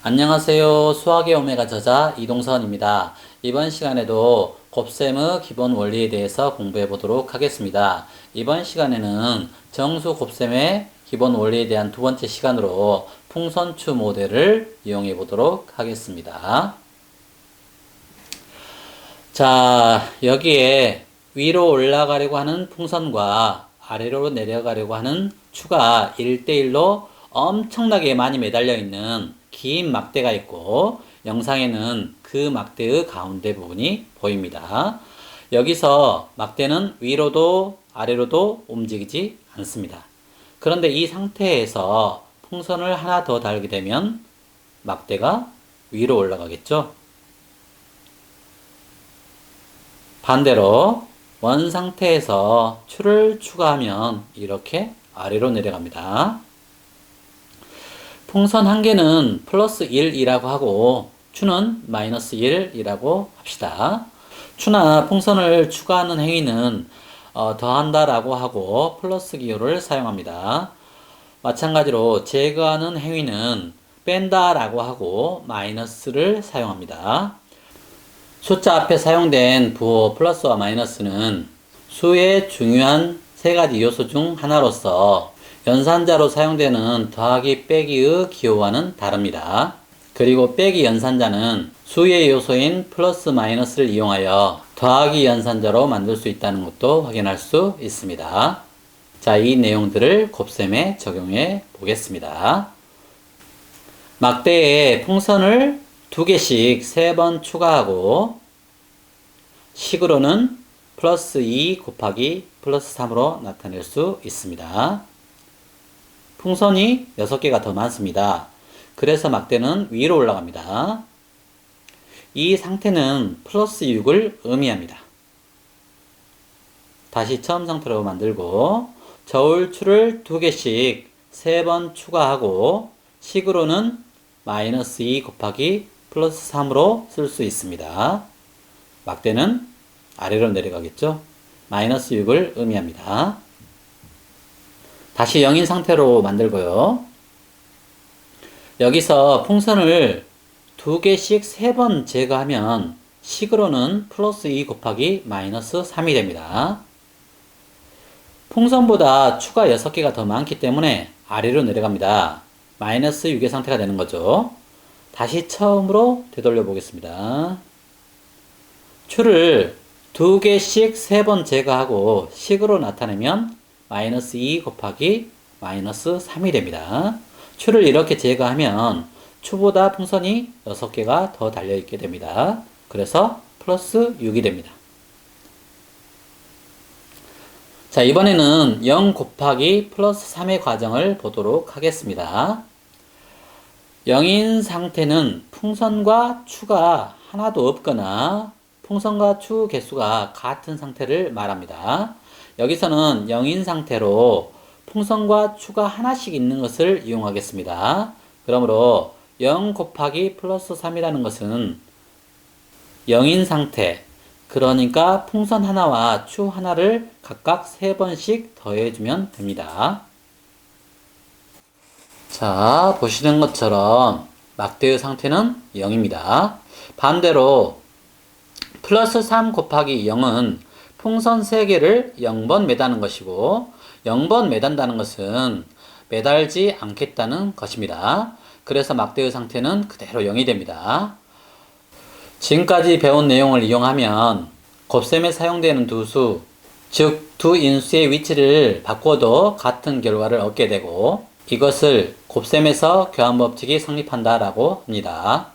안녕하세요. 수학의 오메가 저자 이동선입니다. 이번 시간에도 곱셈의 기본 원리에 대해서 공부해 보도록 하겠습니다. 이번 시간에는 정수 곱셈의 기본 원리에 대한 두 번째 시간으로 풍선추 모델을 이용해 보도록 하겠습니다. 자, 여기에 위로 올라가려고 하는 풍선과 아래로 내려가려고 하는 추가 1대1로 엄청나게 많이 매달려 있는 긴 막대가 있고, 영상에는 그 막대의 가운데 부분이 보입니다. 여기서 막대는 위로도 아래로도 움직이지 않습니다. 그런데 이 상태에서 풍선을 하나 더 달게 되면 막대가 위로 올라가겠죠. 반대로 원 상태에서 추를 추가하면 이렇게 아래로 내려갑니다. 풍선 한 개는 플러스 1이라고 하고 추는 마이너스 1이라고 합시다. 추나 풍선을 추가하는 행위는 더한다라고 하고 플러스 기호를 사용합니다. 마찬가지로 제거하는 행위는 뺀다라고 하고 마이너스를 사용합니다. 숫자 앞에 사용된 부호 플러스와 마이너스는 수의 중요한 세 가지 요소 중 하나로서 연산자로 사용되는 더하기 빼기의 기호와는 다릅니다. 그리고 빼기 연산자는 수의 요소인 플러스 마이너스를 이용하여 더하기 연산자로 만들 수 있다는 것도 확인할 수 있습니다. 자, 이 내용들을 곱셈에 적용해 보겠습니다. 막대에 풍선을 2개씩 3번 추가하고 식으로는 플러스 2 곱하기 플러스 3으로 나타낼 수 있습니다. 풍선이 6개가 더 많습니다. 그래서 막대는 위로 올라갑니다. 이 상태는 플러스 6을 의미합니다. 다시 처음 상태로 만들고 저울추를 2개씩 3번 추가하고 식으로는 마이너스 2 곱하기 플러스 3으로 쓸 수 있습니다. 막대는 아래로 내려가겠죠. 마이너스 6을 의미합니다. 다시 0인 상태로 만들고요. 여기서 풍선을 2개씩 3번 제거하면 식으로는 플러스 2 곱하기 마이너스 3이 됩니다. 풍선보다 추가 6개가 더 많기 때문에 아래로 내려갑니다. 마이너스 6의 상태가 되는 거죠. 다시 처음으로 되돌려 보겠습니다. 추를 2개씩 3번 제거하고 식으로 나타내면 마이너스 2 곱하기 마이너스 3이 됩니다. 추를 이렇게 제거하면 추보다 풍선이 6개가 더 달려있게 됩니다. 그래서 플러스 6이 됩니다. 자, 이번에는 0 곱하기 플러스 3의 과정을 보도록 하겠습니다. 0인 상태는 풍선과 추가 하나도 없거나 풍선과 추 개수가 같은 상태를 말합니다. 여기서는 0인 상태로 풍선과 추가 하나씩 있는 것을 이용하겠습니다. 그러므로 0 곱하기 플러스 3이라는 것은 0인 상태, 그러니까 풍선 하나와 추 하나를 각각 3번씩 더해주면 됩니다. 자, 보시는 것처럼 막대의 상태는 0입니다. 반대로 플러스 3 곱하기 0은 풍선 3개를 0번 매다는 것이고 0번 매단다는 것은 매달지 않겠다는 것입니다. 그래서 막대의 상태는 그대로 0이 됩니다. 지금까지 배운 내용을 이용하면 곱셈에 사용되는 두 수, 즉 두 인수의 위치를 바꿔도 같은 결과를 얻게 되고 이것을 곱셈에서 교환법칙이 성립한다라고 합니다.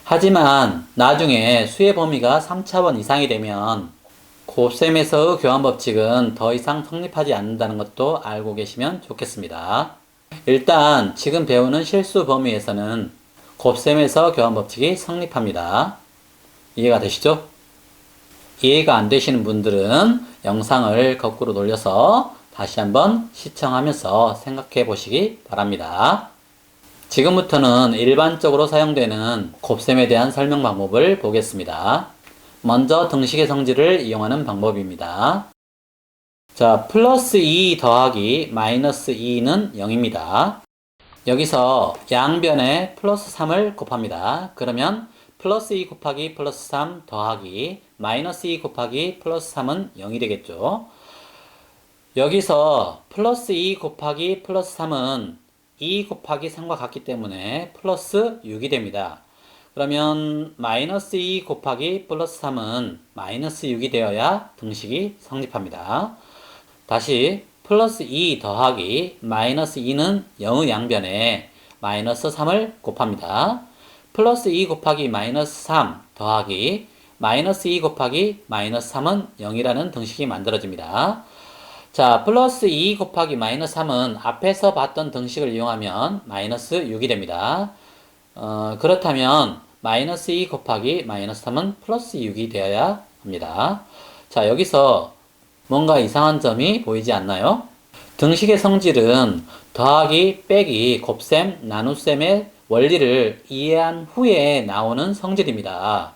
하지만 나중에 수의 범위가 3차원 이상이 되면 곱셈에서의 교환법칙은 더 이상 성립하지 않는다는 것도 알고 계시면 좋겠습니다. 일단 지금 배우는 실수 범위에서는 곱셈에서 교환법칙이 성립합니다. 이해가 되시죠? 이해가 안 되시는 분들은 영상을 거꾸로 돌려서 다시 한번 시청하면서 생각해 보시기 바랍니다. 지금부터는 일반적으로 사용되는 곱셈에 대한 설명 방법을 보겠습니다. 먼저 등식의 성질을 이용하는 방법입니다. 자, 플러스 2 더하기 마이너스 2는 0입니다. 여기서 양변에 플러스 3을 곱합니다. 그러면 플러스 2 곱하기 플러스 3 더하기 마이너스 2 곱하기 플러스 3은 0이 되겠죠. 여기서 플러스 2 곱하기 플러스 3은 2 곱하기 3과 같기 때문에 플러스 6이 됩니다. 그러면 마이너스 2 곱하기 플러스 3은 마이너스 6이 되어야 등식이 성립합니다. 다시 플러스 2 더하기 마이너스 2는 0의 양변에 마이너스 3을 곱합니다. 플러스 2 곱하기 마이너스 3 더하기 마이너스 2 곱하기 마이너스 3은 0이라는 등식이 만들어집니다. 자, 플러스 2 곱하기 마이너스 3은 앞에서 봤던 등식을 이용하면 마이너스 6이 됩니다. 그렇다면 마이너스 2 곱하기 마이너스 3은 플러스 6이 되어야 합니다. 자, 여기서 뭔가 이상한 점이 보이지 않나요? 등식의 성질은 더하기, 빼기, 곱셈, 나눗셈의 원리를 이해한 후에 나오는 성질입니다.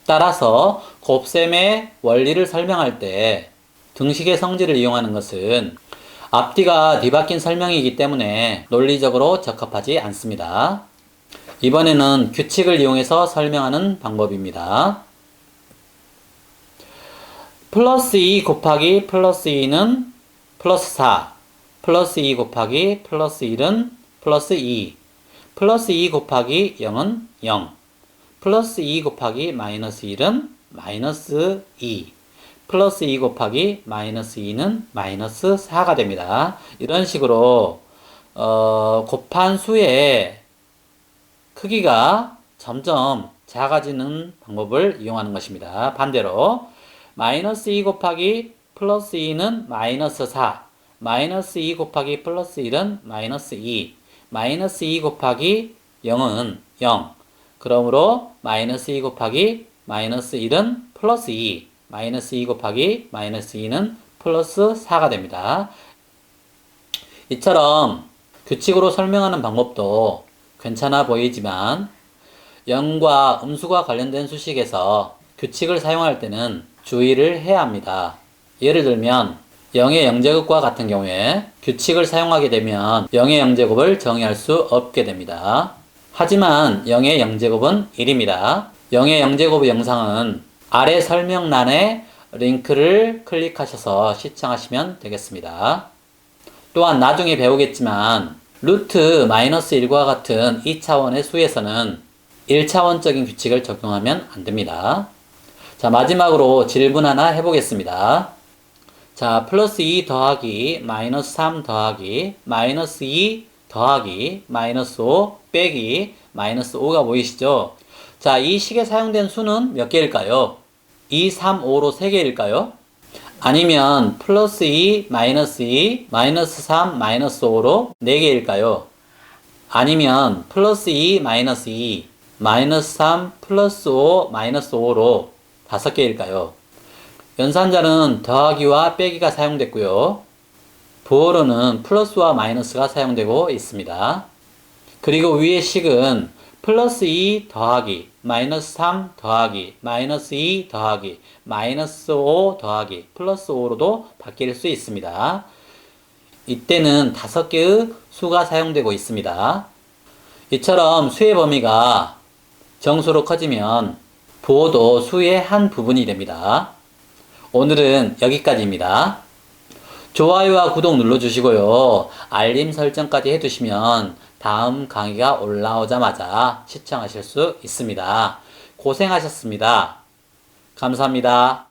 따라서 곱셈의 원리를 설명할 때 등식의 성질을 이용하는 것은 앞뒤가 뒤바뀐 설명이기 때문에 논리적으로 적합하지 않습니다. 이번에는 규칙을 이용해서 설명하는 방법입니다. 플러스 2 곱하기 플러스 2는 플러스 4, 플러스 2 곱하기 플러스 1은 플러스 2, 플러스 2 곱하기 0은 0, 플러스 2 곱하기 마이너스 1은 마이너스 2, 플러스 2 곱하기 마이너스 2는 마이너스 4가 됩니다. 이런 식으로 곱한 수의 크기가 점점 작아지는 방법을 이용하는 것입니다. 반대로 마이너스 2 곱하기 플러스 2는 마이너스 4, 마이너스 2 곱하기 플러스 1은 마이너스 2, 마이너스 2 곱하기 0은 0, 그러므로 마이너스 2 곱하기 마이너스 1은 플러스 2, 마이너스 2 곱하기 마이너스 2는 플러스 4가 됩니다. 이처럼 규칙으로 설명하는 방법도 괜찮아 보이지만 0과 음수가 관련된 수식에서 규칙을 사용할 때는 주의를 해야 합니다. 예를 들면 0의 영제곱과 같은 경우에 규칙을 사용하게 되면 0의 영제곱을 정의할 수 없게 됩니다. 하지만 0의 영제곱은 1입니다. 0의 영제곱의 영상은 아래 설명란에 링크를 클릭하셔서 시청하시면 되겠습니다. 또한 나중에 배우겠지만 루트 마이너스 1과 같은 2차원의 수에서는 1차원적인 규칙을 적용하면 안 됩니다. 자, 마지막으로 질문 하나 해보겠습니다. 자, 플러스 2 더하기 마이너스 3 더하기 마이너스 2 더하기 마이너스 5 빼기 마이너스 5가 보이시죠? 자, 이 식에 사용된 수는 몇 개일까요? 2, 3, 5로 3개일까요? 아니면 플러스 2, 마이너스 2, 마이너스 3, 마이너스 5로 4개일까요? 아니면 플러스 2, 마이너스 2, 마이너스 3, 플러스 5, 마이너스 5로 5개일까요? 연산자는 더하기와 빼기가 사용됐고요. 부호로는 플러스와 마이너스가 사용되고 있습니다. 그리고 위의 식은 플러스 2 더하기, 마이너스 3 더하기, 마이너스 2 더하기, 마이너스 5 더하기, 플러스 5로도 바뀔 수 있습니다. 이때는 5개의 수가 사용되고 있습니다. 이처럼 수의 범위가 정수로 커지면 부호도 수의 한 부분이 됩니다. 오늘은 여기까지입니다. 좋아요와 구독 눌러주시고요. 알림 설정까지 해두시면 다음 강의가 올라오자마자 시청하실 수 있습니다. 고생하셨습니다. 감사합니다.